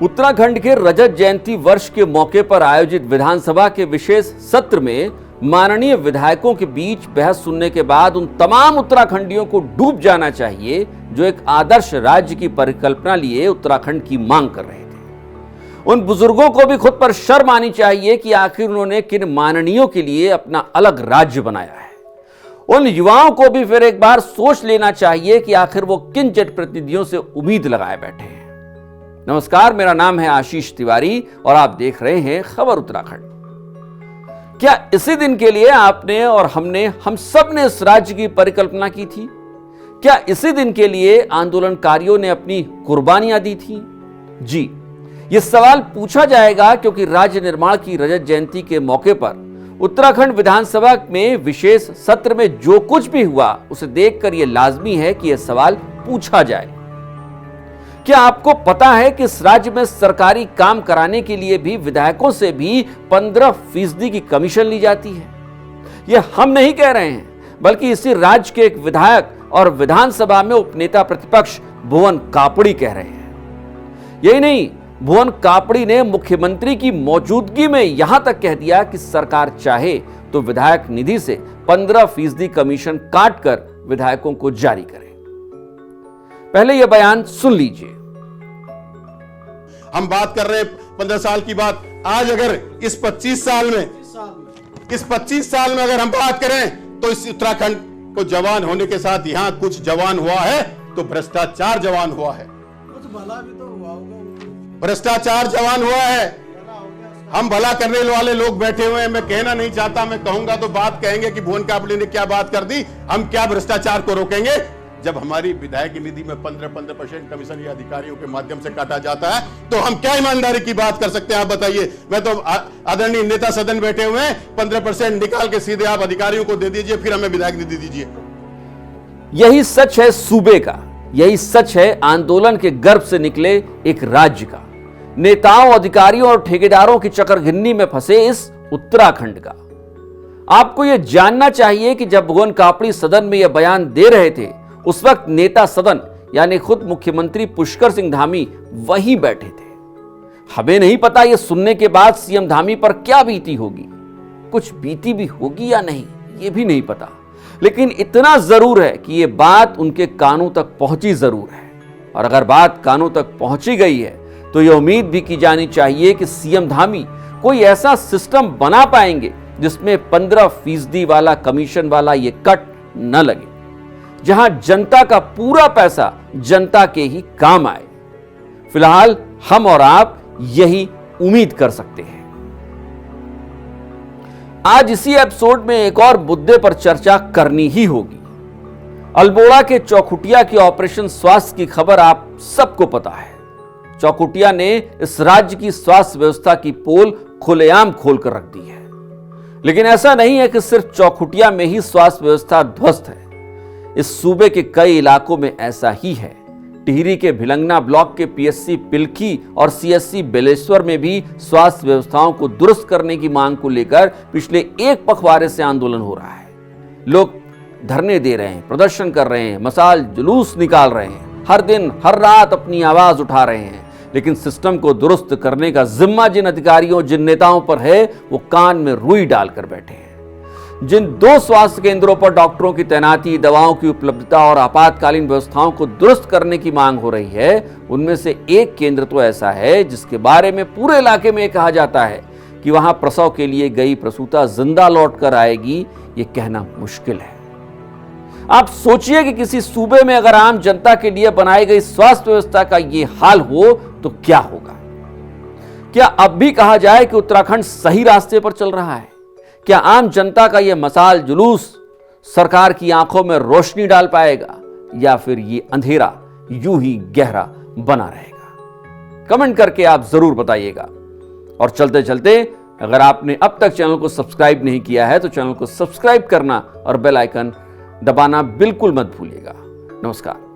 उत्तराखंड के रजत जयंती वर्ष के मौके पर आयोजित विधानसभा के विशेष सत्र में माननीय विधायकों के बीच बहस सुनने के बाद उन तमाम उत्तराखंडियों को डूब जाना चाहिए जो एक आदर्श राज्य की परिकल्पना लिए उत्तराखंड की मांग कर रहे थे। उन बुजुर्गों को भी खुद पर शर्म आनी चाहिए कि आखिर उन्होंने किन माननीयों के लिए अपना अलग राज्य बनाया है। उन युवाओं को भी फिर एक बार सोच लेना चाहिए कि आखिर वो किन जनप्रतिनिधियों से उम्मीद लगाए बैठे हैं। नमस्कार, मेरा नाम है आशीष तिवारी और आप देख रहे हैं खबर उत्तराखंड। क्या इसी दिन के लिए आपने और हम सब ने इस राज्य की परिकल्पना की थी? क्या इसी दिन के लिए आंदोलनकारियों ने अपनी कुर्बानियां दी थी? जी, यह सवाल पूछा जाएगा क्योंकि राज्य निर्माण की रजत जयंती के मौके पर उत्तराखंड विधानसभा में विशेष सत्र में जो कुछ भी हुआ उसे देखकर यह लाजमी है कि यह सवाल पूछा जाए। क्या आपको पता है कि इस राज्य में सरकारी काम कराने के लिए भी विधायकों से भी 15% की कमीशन ली जाती है? यह हम नहीं कह रहे हैं, बल्कि इसी राज्य के एक विधायक और विधानसभा में उपनेता प्रतिपक्ष भुवन कापड़ी कह रहे हैं। यही नहीं, भुवन कापड़ी ने मुख्यमंत्री की मौजूदगी में यहां तक कह दिया कि सरकार चाहे तो विधायक निधि से 15% कमीशन काटकर विधायकों को जारी करे। पहले यह बयान सुन लीजिए। हम बात कर रहे हैं 15 साल की बात। आज अगर इस 25 साल में अगर हम बात करें तो इस उत्तराखंड को जवान होने के साथ यहां कुछ जवान हुआ है तो भ्रष्टाचार जवान हुआ है। कुछ भला भी तो हुआ होगा। भ्रष्टाचार जवान हुआ है। हम भला करने वाले लोग बैठे हुए हैं। मैं कहना नहीं चाहता, मैं कहूंगा तो बात कहेंगे कि भुवन कापड़ी ने क्या बात कर दी। हम क्या भ्रष्टाचार को रोकेंगे? जब हमारी विधायक निधि में 15% कमीशन या अधिकारियों के माध्यम से काटा जाता है तो हम क्या ईमानदारी की बात कर सकते हैं? आप बताइए। मैं तो आदरणीय नेता सदन बैठे हुए हैं, 15% निकाल के सीधे आप अधिकारियों को दे दीजिए, फिर हमें विधायक निधि दीजिए। यही सच है सूबे का, यही सच है आंदोलन के गर्भ से निकले एक राज्य का, नेताओं, अधिकारियों और ठेकेदारों की चक्करघिन्नी में फंसे इस उत्तराखंड का। आपको यह जानना चाहिए कि जब भुवन कापड़ी सदन में यह बयान दे रहे थे उस वक्त नेता सदन यानी खुद मुख्यमंत्री पुष्कर सिंह धामी वहीं बैठे थे। हमें नहीं पता यह सुनने के बाद सीएम धामी पर क्या बीती होगी, कुछ बीती भी होगी या नहीं यह भी नहीं पता, लेकिन इतना जरूर है कि यह बात उनके कानों तक पहुंची जरूर है। और अगर बात कानों तक पहुंची गई है तो यह उम्मीद भी की जानी चाहिए कि सीएम धामी कोई ऐसा सिस्टम बना पाएंगे जिसमें 15% वाला कमीशन वाला यह कट न लगे, जहां जनता का पूरा पैसा जनता के ही काम आए। फिलहाल हम और आप यही उम्मीद कर सकते हैं। आज इसी एपिसोड में एक और मुद्दे पर चर्चा करनी ही होगी। अल्मोड़ा के चौखुटिया की ऑपरेशन स्वास्थ्य की खबर आप सबको पता है। चौखुटिया ने इस राज्य की स्वास्थ्य व्यवस्था की पोल खुलेआम खोलकर रख दी है। लेकिन ऐसा नहीं है कि सिर्फ चौखुटिया में ही स्वास्थ्य व्यवस्था ध्वस्त है। इस सूबे के कई इलाकों में ऐसा ही है। टिहरी के भिलंगना ब्लॉक के पीएससी पिलखी और सीएससी बेलेश्वर में भी स्वास्थ्य व्यवस्थाओं को दुरुस्त करने की मांग को लेकर पिछले एक पखवाड़े से आंदोलन हो रहा है। लोग धरने दे रहे हैं, प्रदर्शन कर रहे हैं, मसाल जुलूस निकाल रहे हैं, हर दिन हर रात अपनी आवाज उठा रहे हैं। लेकिन सिस्टम को दुरुस्त करने का जिम्मा जिन अधिकारियों, जिन नेताओं पर है वो कान में रुई डालकर बैठे हैं। जिन 2 स्वास्थ्य केंद्रों पर डॉक्टरों की तैनाती, दवाओं की उपलब्धता और आपातकालीन व्यवस्थाओं को दुरुस्त करने की मांग हो रही है, उनमें से एक केंद्र तो ऐसा है जिसके बारे में पूरे इलाके में कहा जाता है कि वहां प्रसव के लिए गई प्रसूता जिंदा लौटकर आएगी। यह कहना मुश्किल है। आप सोचिए कि किसी सूबे में अगर आम जनता के लिए बनाई गई स्वास्थ्य व्यवस्था का यह हाल हो तो क्या होगा? क्या अब भी कहा जाए कि उत्तराखंड सही रास्ते पर चल रहा है? क्या आम जनता का यह मसाल जुलूस सरकार की आंखों में रोशनी डाल पाएगा या फिर ये अंधेरा यूं ही गहरा बना रहेगा? कमेंट करके आप जरूर बताइएगा। और चलते चलते अगर आपने अब तक चैनल को सब्सक्राइब नहीं किया है तो चैनल को सब्सक्राइब करना और बेल आइकन दबाना बिल्कुल मत भूलिएगा। नमस्कार।